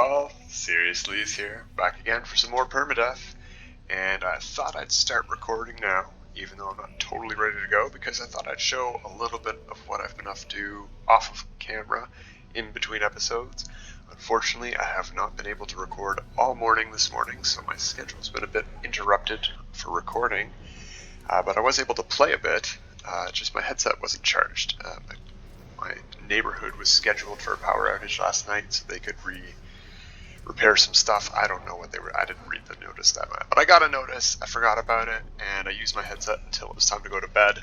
y'all, seriously is here, back again for some more Permadeath, and I thought I'd start recording now, even though I'm not totally ready to go, because I thought I'd show a little bit of what I've been up to off of camera in between episodes. Unfortunately, I have not been able to record all morning this morning, so my schedule's been a bit interrupted for recording, but I was able to play a bit, just my headset wasn't charged. My neighborhood was scheduled for a power outage last night so they could repair some stuff. I don't know what they were. I didn't read the notice that much. But I got a notice, I forgot about it, and I used my headset until it was time to go to bed.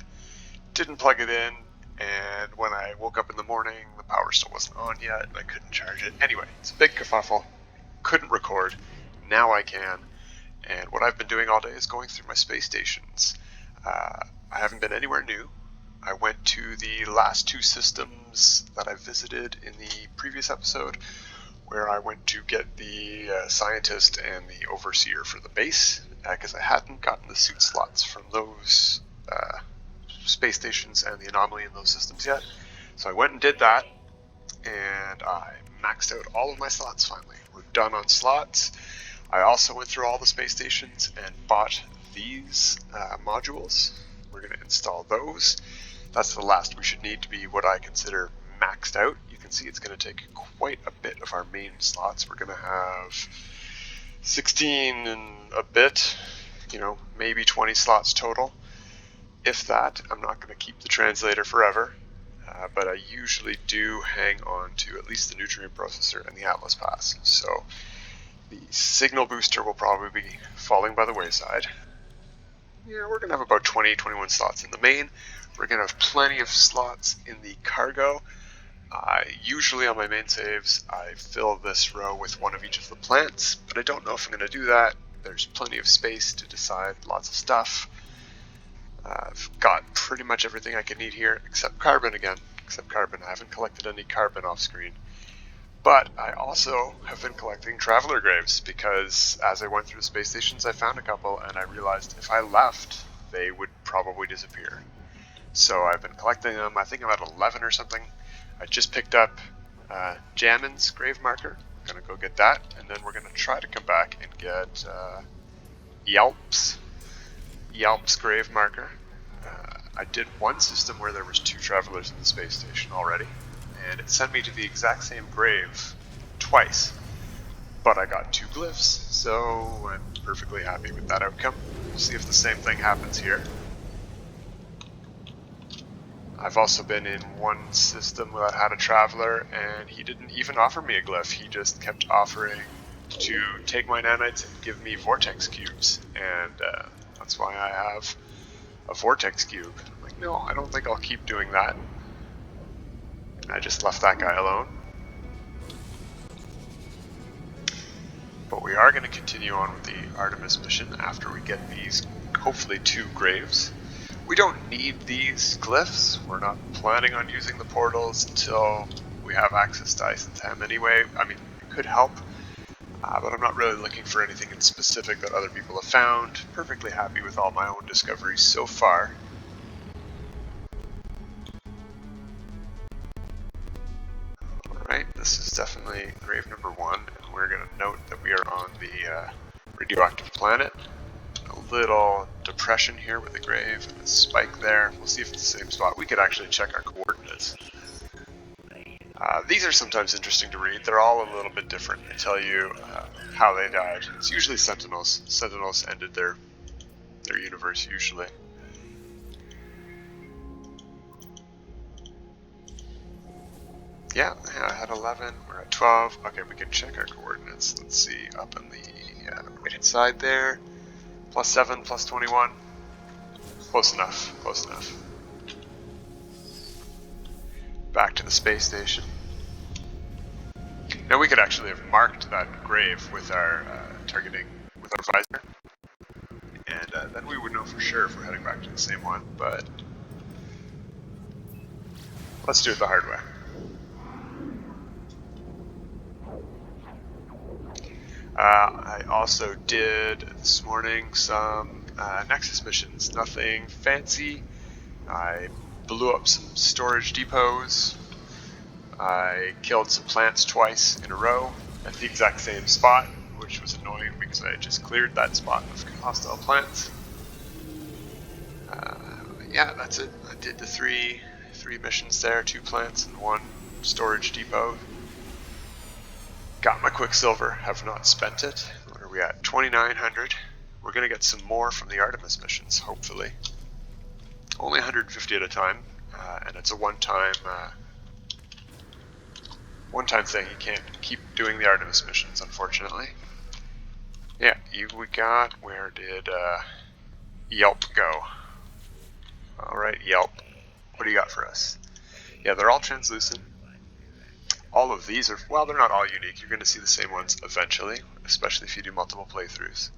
Didn't plug it in, and when I woke up in the morning, the power still wasn't on yet, and I couldn't charge it. Anyway, it's a big kerfuffle. Couldn't record. Now I can. And what I've been doing all day is going through my space stations. I haven't been anywhere new. I went to the last two systems that I visited in the previous episode, where I went to get the scientist and the overseer for the base, because I hadn't gotten the suit slots from those space stations and the anomaly in those systems yet. So I went and did that, and I maxed out all of my slots finally. We're done on slots. I also went through all the space stations and bought these modules. We're going to install those. That's the last we should need to be what I consider maxed out. You can see it's going to take quite a bit of our main slots. We're going to have 16 and a bit, maybe 20 slots total. If that, I'm not going to keep the translator forever, but I usually do hang on to at least the nutrient processor and the Atlas Pass. So the signal booster will probably be falling by the wayside. Yeah, we're going to have about 21 slots in the main. We're going to have plenty of slots in the cargo. Usually on my main saves, I fill this row with one of each of the plants, but I don't know if I'm going to do that. There's plenty of space to decide lots of stuff. I've got pretty much everything I can need here, except carbon again. Except carbon. I haven't collected any carbon off screen. But I also have been collecting traveler graves, because as I went through the space stations, I found a couple, and I realized if I left, they would probably disappear. So I've been collecting them. I think I'm at 11 or something. I just picked up Jammin's grave marker. I'm going to go get that, and then we're going to try to come back and get Yelp's grave marker. I did one system where there was 2 travelers in the space station already, and it sent me to the exact same grave twice, but I got 2 glyphs, so I'm perfectly happy with that outcome. We'll see if the same thing happens here. I've also been in one system that had a traveler, and he didn't even offer me a glyph. He just kept offering to take my nanites and give me vortex cubes, and that's why I have a vortex cube. I'm like, no, I don't think I'll keep doing that. I just left that guy alone. But we are going to continue on with the Artemis mission after we get these, hopefully, 2 graves. We don't need these glyphs. We're not planning on using the portals until we have access to Ice and Tem anyway. I mean, it could help, but I'm not really looking for anything in specific that other people have found. Perfectly happy with all my own discoveries so far. Alright, this is definitely grave number 1, and we're going to note that we are on the radioactive planet. A little depression here with a grave and a spike there. We'll see if it's the same spot. We could actually check our coordinates. These are sometimes interesting to read. They're all a little bit different. They tell you how they died. It's usually Sentinels. Sentinels ended their universe usually. Yeah, I had 11. We're at 12. Okay, we can check our coordinates. Let's see, up on the right-hand side there. +7, +21. Close enough, close enough. Back to the space station. Now we could actually have marked that grave with our targeting, with our visor. And then we would know for sure if we're heading back to the same one, but let's do it the hard way. I also did this morning some Nexus missions, nothing fancy. I blew up some storage depots. I killed some plants twice in a row, at the exact same spot, which was annoying because I had just cleared that spot of hostile plants. Yeah, that's it. I did the three missions there, 2 plants and 1 storage depot. Got my Quicksilver, have not spent it. What are we at? 2,900. We're going to get some more from the Artemis missions, hopefully. Only 150 at a time, and it's a one-time thing. You can't keep doing the Artemis missions, unfortunately. Yeah, we got, where did Yelp go? Alright, Yelp. What do you got for us? Yeah, they're all translucent. All of these are, well, they're not all unique. You're going to see the same ones eventually, especially if you do multiple playthroughs.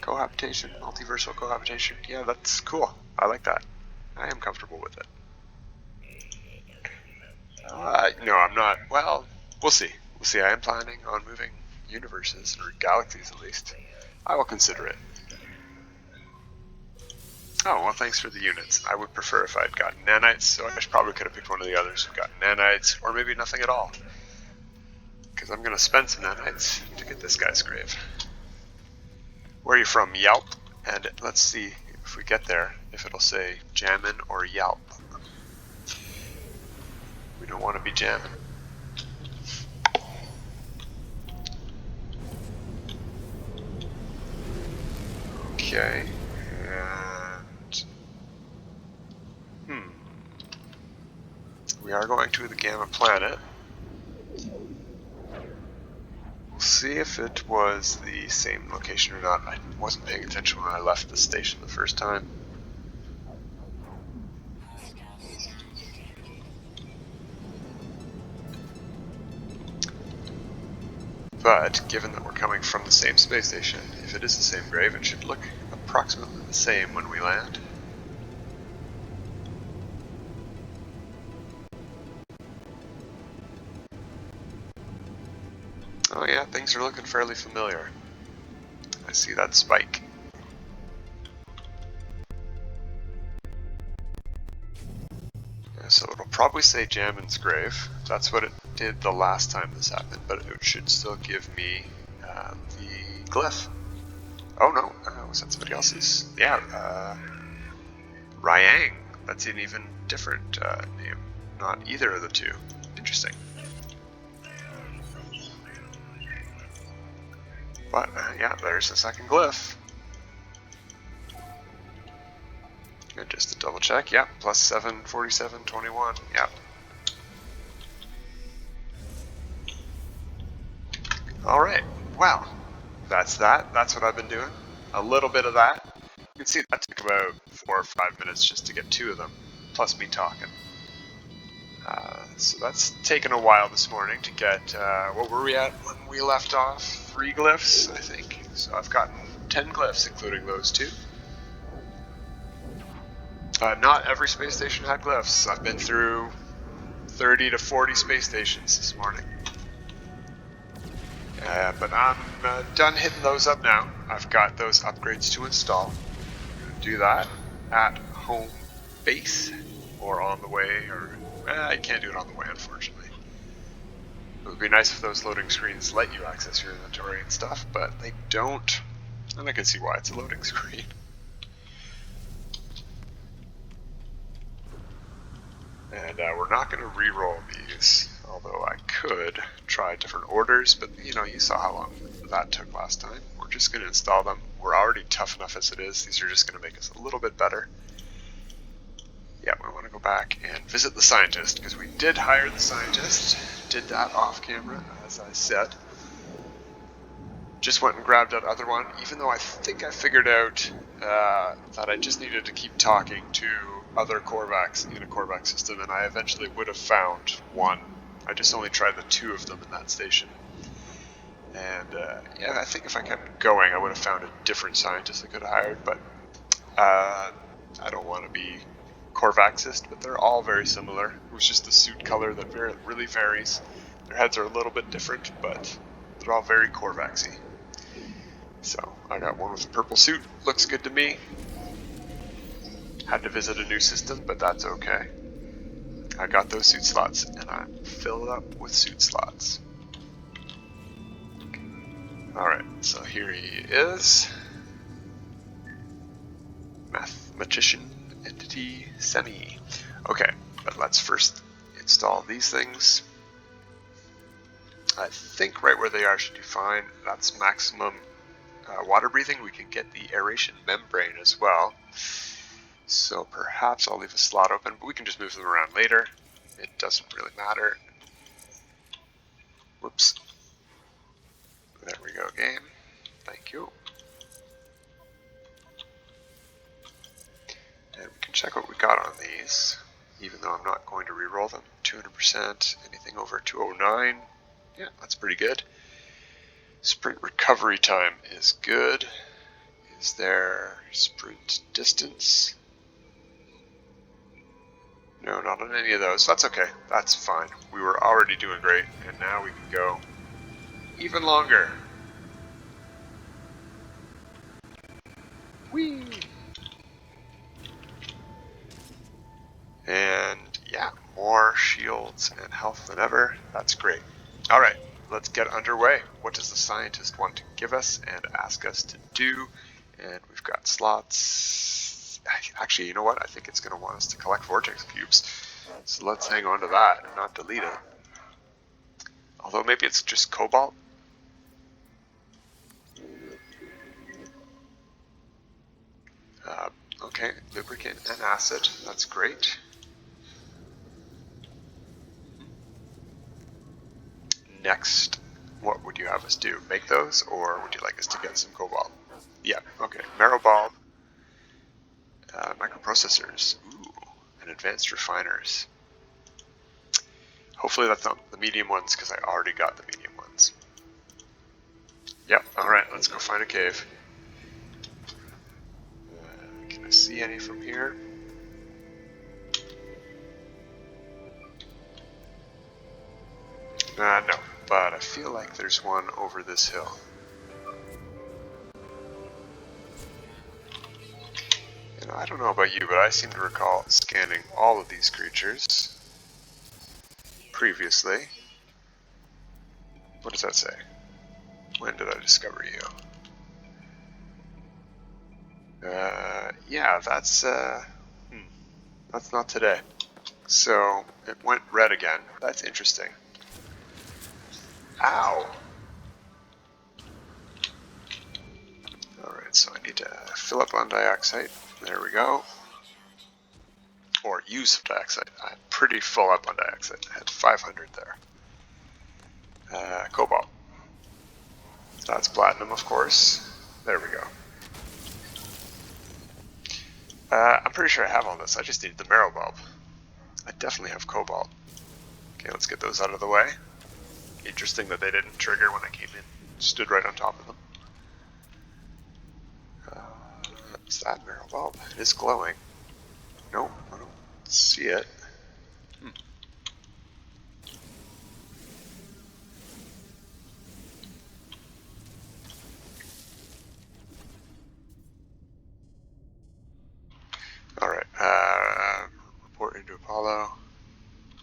Cohabitation, multiversal cohabitation. Yeah, that's cool. I like that. I am comfortable with it. No, I'm not. Well, we'll see. We'll see. I am planning on moving universes, or galaxies at least. I will consider it. Oh, well, thanks for the units. I would prefer if I'd gotten nanites, so I probably could have picked one of the others who got nanites, or maybe nothing at all. Because I'm going to spend some nanites to get this guy's grave. Where are you from? Yelp? And let's see if we get there, if it'll say Jammin' or Yelp. We don't want to be jamming. Okay. We are going to the Gamma Planet. We'll see if it was the same location or not. I wasn't paying attention when I left the station the first time. But given that we're coming from the same space station, if it is the same grave, it should look approximately the same when we land. Oh yeah, things are looking fairly familiar. I see that spike. Yeah, so it'll probably say Jammin's grave. That's what it did the last time this happened, but it should still give me the glyph. Oh no, was that somebody else's? Yeah, Ryang. That's an even different name. Not either of the two. Interesting. But yeah, there's the second glyph. And just to double check, yeah, plus 7, 47, 21, yeah. Alright, well, that's that. That's what I've been doing. A little bit of that. You can see that took about 4 or 5 minutes just to get 2 of them, plus me talking. So that's taken a while this morning to get, what were we at when we left off? 3 glyphs, I think. So I've gotten 10 glyphs, including those 2. Not every space station had glyphs. I've been through 30 to 40 space stations this morning. But I'm done hitting those up now. I've got those upgrades to install. I'm going to do that at home base or on the way, or I can't do it on the way, unfortunately. It would be nice if those loading screens let you access your inventory and stuff, but they don't, and I can see why it's a loading screen. And we're not going to re-roll these, although I could try different orders, but you know, you saw how long that took last time. We're just going to install them. We're already tough enough as it is. These are just going to make us a little bit better. Yeah, we want to go back and visit the scientist, because we did hire the scientist. Did that off camera, as I said. Just went and grabbed that other one, even though I think I figured out that I just needed to keep talking to other Korvax in a Korvax system, and I eventually would have found one. I just only tried the 2 of them in that station. And yeah, I think if I kept going, I would have found a different scientist I could have hired, but I don't want to be Korvaxist, but they're all very similar. It was just the suit color that really varies. Their heads are a little bit different, but they're all very Korvaxy. So I got one with a purple suit, looks good to me. Had to visit a new system, but that's okay. I got those suit slots, and I'm filled up with suit slots. Alright, so here he is. Mathematician, entity, semi. Okay, but let's first install these things. I think right where they are should be fine. That's maximum water breathing. We can get the aeration membrane as well. So perhaps I'll leave a slot open, but we can just move them around later. It doesn't really matter. Whoops. There we go, game. Thank you. And we can check what we got on these, even though I'm not going to re-roll them. 200%, anything over 209. Yeah, that's pretty good. Sprint recovery time is good. Is there sprint distance? No, not on any of those. That's okay. That's fine. We were already doing great, and now we can go even longer. Whee! And yeah, more shields and health than ever. That's great. Alright, let's get underway. What does the scientist want to give us and ask us to do? And we've got slots. Actually, you know what? I think it's going to want us to collect vortex cubes. So let's hang on to that and not delete it. Although maybe it's just cobalt. Okay, lubricant and acid. That's great. Next, what would you have us do? Make those, or would you like us to get some cobalt? Yeah, okay. Marrow bulb, microprocessors, ooh, and advanced refiners. Hopefully that's not the medium ones, because I already got the medium ones. Yep, alright, let's go find a cave. Can I see any from here? No, but I feel like there's one over this hill. And I don't know about you, but I seem to recall scanning all of these creatures previously. What does that say? When did I discover you? Yeah, that's not today. So it went red again. That's interesting. Ow! Alright, so I need to fill up on dioxide. There we go. Or use some dioxide. I'm pretty full up on dioxide. I had 500 there. Cobalt. That's platinum, of course. There we go. I'm pretty sure I have all this. I just need the marrow bulb. I definitely have cobalt. Okay, let's get those out of the way. Interesting that they didn't trigger when I came in. Stood right on top of them. Is that marrow bulb? It is glowing. Nope, I don't see it. Alright, report into Apollo.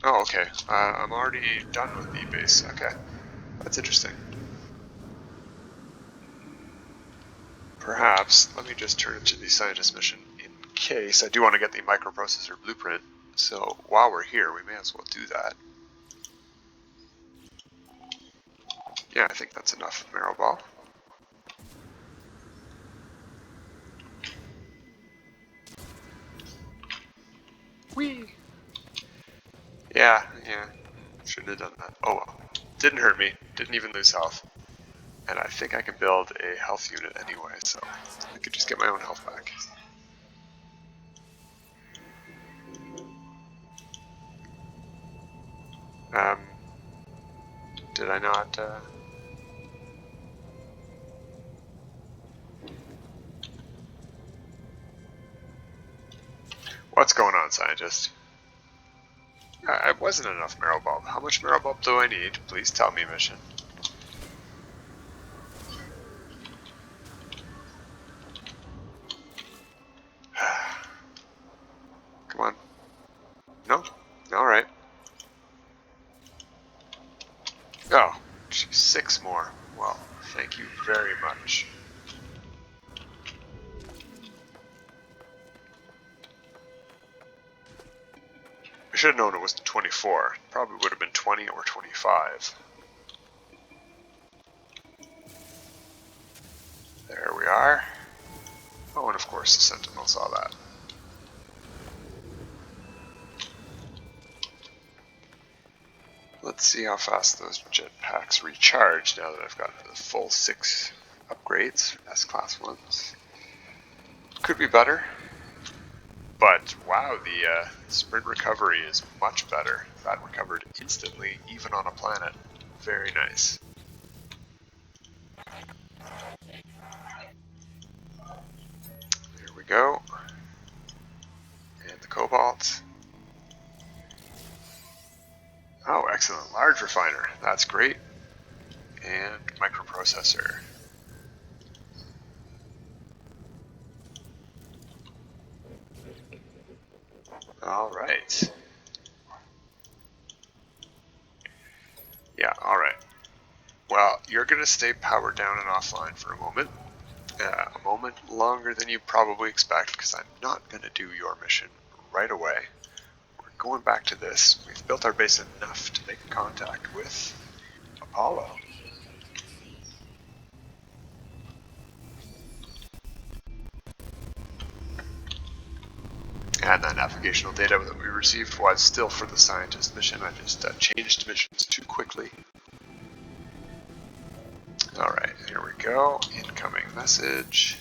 Oh, okay. I'm already done with the base. Okay. That's interesting. Perhaps, let me just turn to the scientist mission in case I do want to get the microprocessor blueprint. So while we're here, we may as well do that. Yeah, I think that's enough marrow bulb. Whee! Yeah. Shouldn't have done that. Oh well. Didn't hurt me. Didn't even lose health. And I think I can build a health unit anyway, so I could just get my own health back. Did I not, What's going on, scientist? It wasn't enough marrow bulb. How much marrow bulb do I need? Please tell me, mission. Come on. No? Alright. Oh, geez, 6 more. Well, thank you very much. I should have known it was 24. Probably would have been 20 or 25. There we are. Oh, and of course the Sentinel saw that. Let's see how fast those jetpacks recharge now that I've got the full 6 upgrades, S-Class ones. Could be better, but wow, the sprint recovery is much better. That recovered instantly, even on a planet. Very nice. There we go. And the cobalt. Oh, excellent. Large refiner. That's great. And microprocessor. Alright. Yeah, alright. Well, you're going to stay powered down and offline for a moment longer than you probably expect, because I'm not going to do your mission right away. We're going back to this. We've built our base enough to make contact with Apollo. And that navigational data that we received was still for the scientist mission. I just changed missions too quickly. Alright, here we go. Incoming message.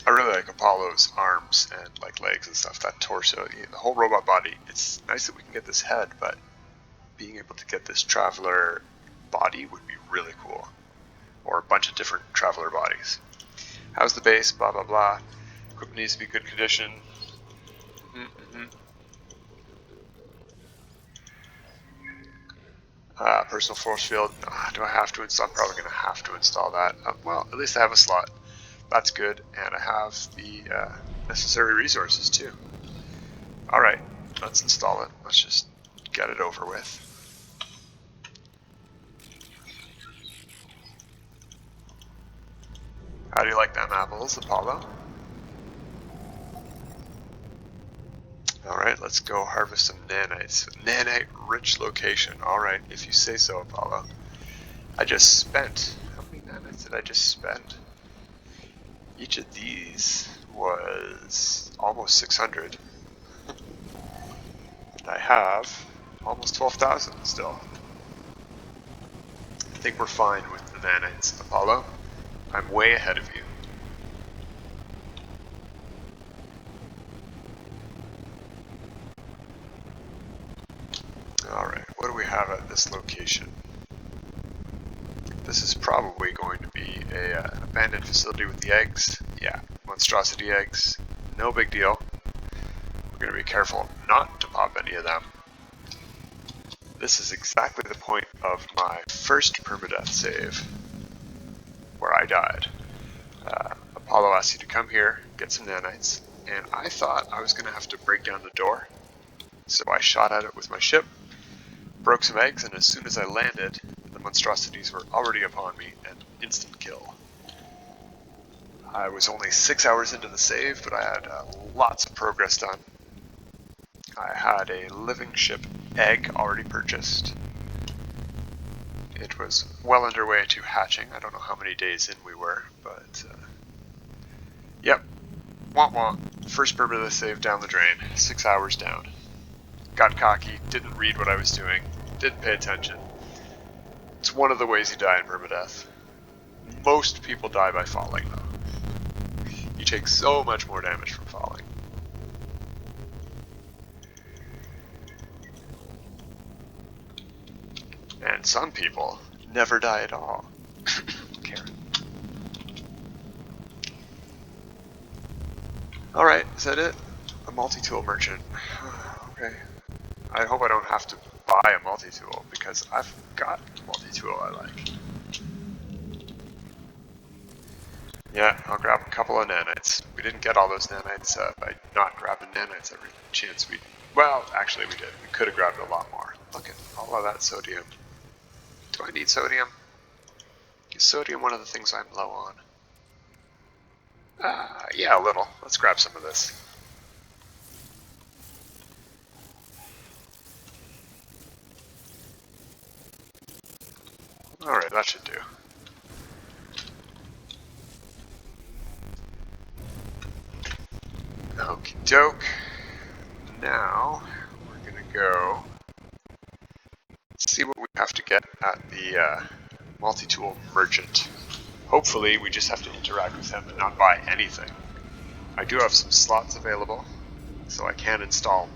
I really like Apollo's arms and like legs and stuff, that torso, the whole robot body. It's nice that we can get this head, but being able to get this traveler body would be really cool. Or a bunch of different traveler bodies. How's the base? Blah, blah, blah. Equipment needs to be good condition. Personal force field. Do I have to install? I'm probably going to have to install that. Well, at least I have a slot. That's good. And I have the necessary resources too. Alright, let's install it. Let's just get it over with. How do you like them apples, Apollo? Alright, let's go harvest some nanites. Nanite-rich location. Alright, if you say so, Apollo. I just spent... How many nanites did I just spend? Each of these was almost 600. And I have almost 12,000 still. I think we're fine with the nanites, Apollo. I'm way ahead of you. Alright, what do we have at this location? This is probably going to be an abandoned facility with the eggs. Yeah, monstrosity eggs. No big deal. We're going to be careful not to pop any of them. This is exactly the point of my first permadeath save, where I died. Apollo asked you to come here, get some nanites, and I thought I was going to have to break down the door. So I shot at it with my ship, broke some eggs, and as soon as I landed, the monstrosities were already upon me, and instant kill. I was only 6 hours into the save, but I had lots of progress done. I had a living ship egg already purchased. It was well underway to hatching. I don't know how many days in we were, but yep. Womp womp. First permadeath save down the drain. 6 hours down. Got cocky, didn't read what I was doing, didn't pay attention. It's one of the ways you die in permadeath. Most people die by falling, though. You take so much more damage from falling. And some people never die at all. Karen. Alright, is that it? A multi-tool merchant. Okay. I hope I don't have to buy a multi-tool, because I've got a multi-tool I like. Yeah, I'll grab a couple of nanites. We didn't get all those nanites by not grabbing nanites every chance we... Well, actually we did. We could have grabbed a lot more. Look at all of that sodium. Do I need sodium? Is sodium one of the things I'm low on? Yeah, a little. Let's grab some of this. Alright, that should do. Okie doke. Now, we're gonna go see what we have to get at the multi-tool merchant. Hopefully, we just have to interact with him and not buy anything. I do have some slots available, so I can install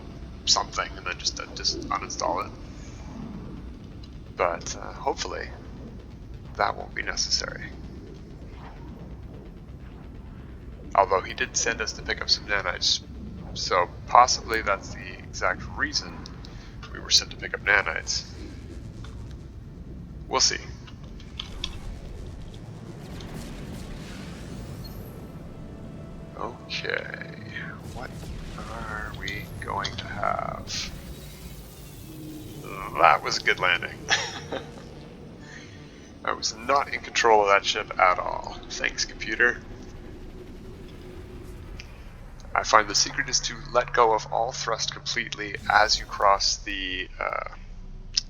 something and then just uninstall it. But hopefully, that won't be necessary. Although he did send us to pick up some nanites, so possibly that's the exact reason we were sent to pick up nanites. We'll see. Okay, what are we going to have? That was a good landing. I was not in control of that ship at all. Thanks, computer. I find the secret is to let go of all thrust completely as you cross the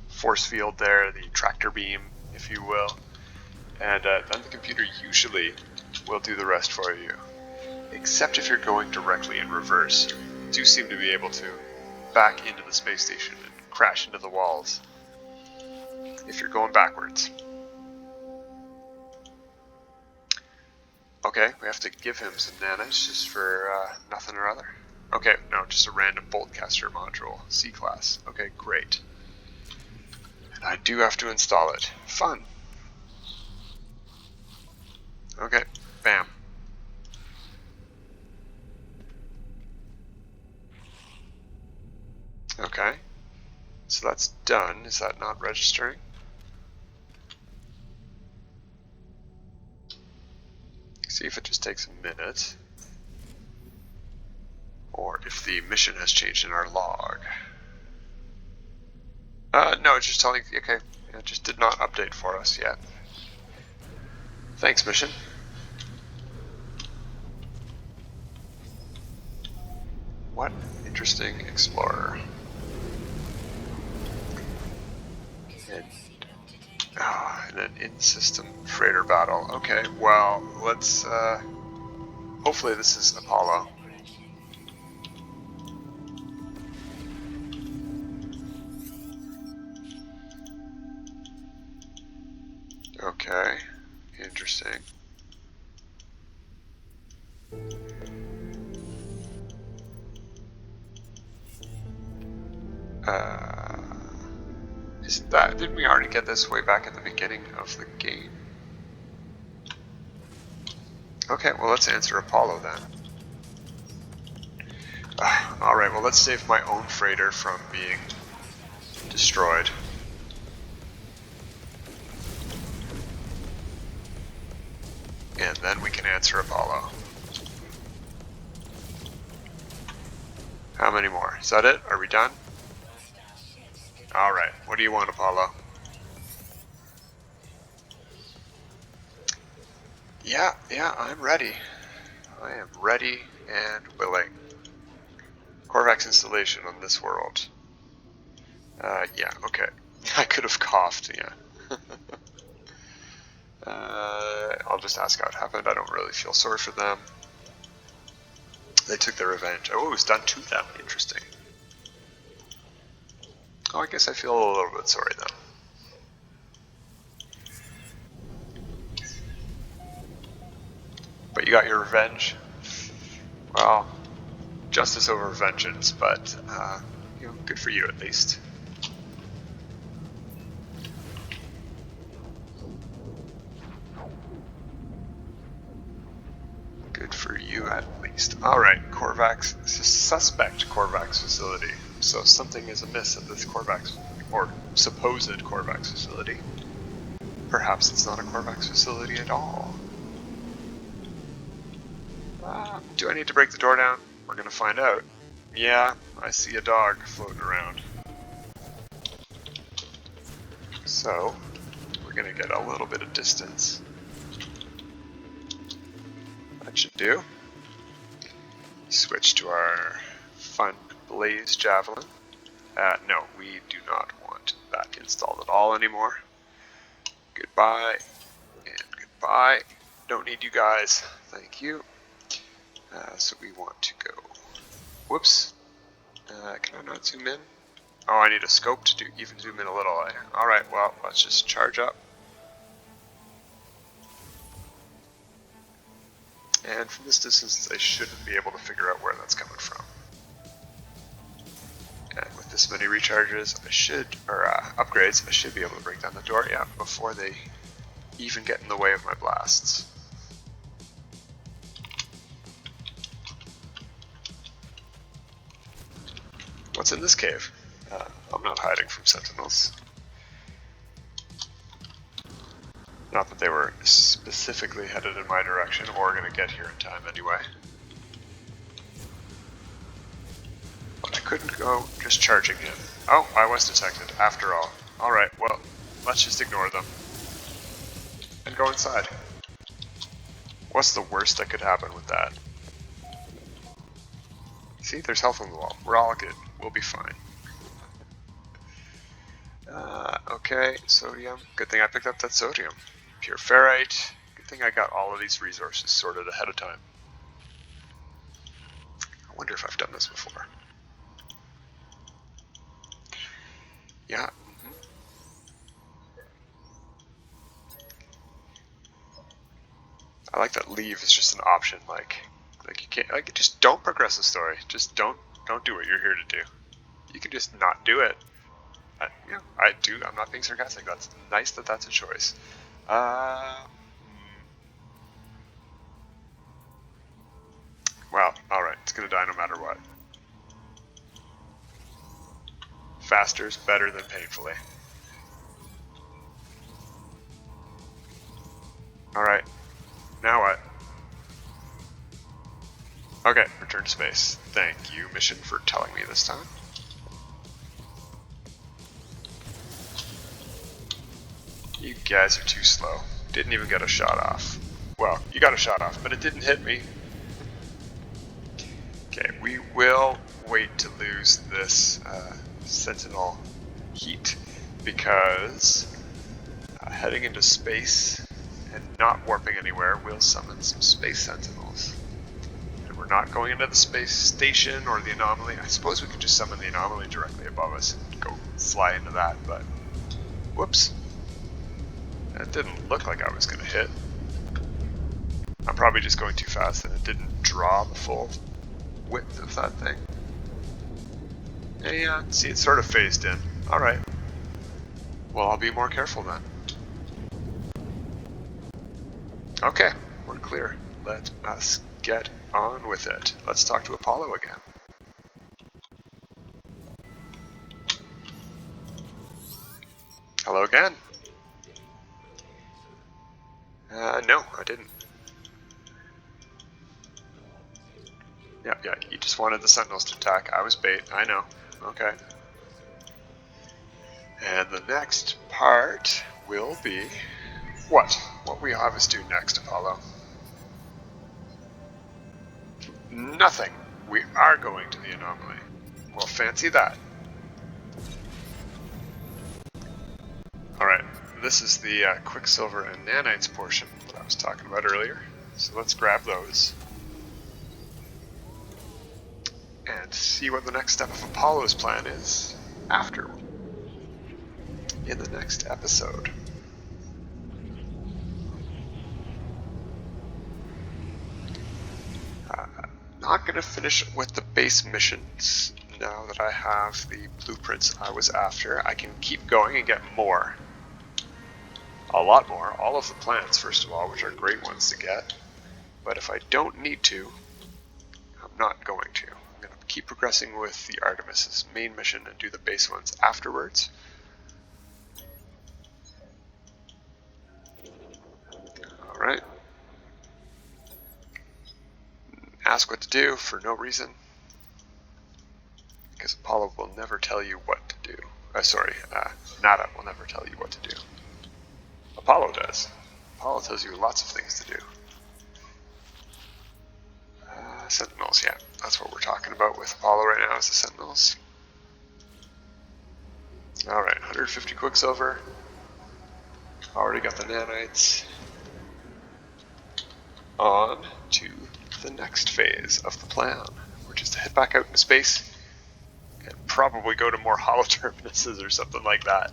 force field there, the tractor beam, if you will. And then the computer usually will do the rest for you. Except if you're going directly in reverse. You do seem to be able to back into the space station and crash into the walls if you're going backwards. Okay, we have to give him some nanites just for nothing or other. Okay, no, just a random bolt caster module, C-class. Okay, great. And I do have to install it. Fun. Okay, bam. Okay, so that's done. Is that not registering? See if it just takes a minute. Or if the mission has changed in our log. No, it's just telling, okay, it just did not update for us yet. Thanks, mission. What interesting explorer. And an in-system freighter battle. Okay, well, let's, hopefully this is Apollo. Okay, interesting. Isn't that, didn't we already get this way back at the beginning of the game? Okay, well let's answer Apollo then. Alright, well let's save my own freighter from being destroyed. And then we can answer Apollo. How many more? Is that it? Are we done? Alright, what do you want, Apollo? Yeah, I'm ready. I am ready and willing. Corvax installation on this world. Yeah, okay. I could have coughed, yeah. I'll just ask how it happened. I don't really feel sorry for them. They took their revenge. Oh, it was done to them. Interesting. Oh, I guess I feel a little bit sorry then. But you got your revenge? Well, justice over vengeance, but, you know, good for you at least. Good for you at least. Alright, Corvax, suspect Corvax facility. So something is amiss at this Corvax, or supposed Corvax facility. Perhaps it's not a Corvax facility at all. Do I need to break the door down? We're gonna find out. Yeah, I see a dog floating around. So, we're gonna get a little bit of distance. That should do. Switch to our fun blaze javelin. No, we do not want that installed at all anymore. Goodbye and goodbye. Don't need you guys. Thank you. So we want to go. Whoops. Can I not zoom in? Oh, I need a scope to even zoom in a little. Alright, well, let's just charge up. And from this distance, I shouldn't be able to figure out where that's coming from. And with this many recharges, upgrades, I should be able to break down the door, yeah, before they even get in the way of my blasts. What's in this cave? I'm not hiding from sentinels. Not that they were specifically headed in my direction or going to get here in time anyway. But I couldn't go just charging in. Oh, I was detected, after all. Alright, well, let's just ignore them. And go inside. What's the worst that could happen with that? See, there's health on the wall. We're all good. We'll be fine. Okay, sodium. Good thing I picked up that sodium. Pure ferrite. Good thing I got all of these resources sorted ahead of time. I wonder if I've done this before. Yeah. I like that leave is just an option. Like you can't just don't progress the story. Just don't do what you're here to do. You can just not do it. Yeah, I do. I'm not being sarcastic. That's nice that that's a choice. Well, alright. It's gonna die no matter what. Faster's better than painfully. Alright. Now what? Okay, return to space. Thank you, mission, for telling me this time. You guys are too slow. Didn't even get a shot off. Well, you got a shot off, but it didn't hit me. Okay, we will wait to lose this sentinel heat because heading into space and not warping anywhere will summon some space sentinels. And we're not going into the space station or the anomaly. I suppose we could just summon the anomaly directly above us and go fly into that, but whoops. That didn't look like I was going to hit. I'm probably just going too fast and it didn't draw the full width of that thing. Yeah, see, it sort of phased in. Alright. Well, I'll be more careful then. Okay, we're clear. Let us get on with it. Let's talk to Apollo again. Hello again. No, I didn't. Yeah, you just wanted the sentinels to attack. I was bait, I know. Okay. And the next part will be... What? What will you have us do next, Apollo? Nothing. We are going to the anomaly. Well, fancy that. Alright, this is the Quicksilver and Nanites portion that I was talking about earlier. So let's grab those. And see what the next step of Apollo's plan is after. In the next episode. Not going to finish with the base missions now that I have the blueprints I was after. I can keep going and get more. A lot more. All of the plants, first of all, which are great ones to get. But if I don't need to, I'm not going to. I'm going to keep progressing with the Artemis's main mission and do the base ones afterwards. Alright. ask what to do for no reason, because Apollo will never tell you what to do. Nada will never tell you what to do. Apollo does. Apollo tells you lots of things to do. Sentinels, yeah, that's what we're talking about with Apollo right now, is the Sentinels. Alright, 150 Quicksilver. Already got the nanites. On to the next phase of the plan, which is to head back out into space and probably go to more hollow terminuses or something like that.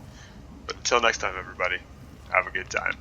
But until next time, everybody, have a good time.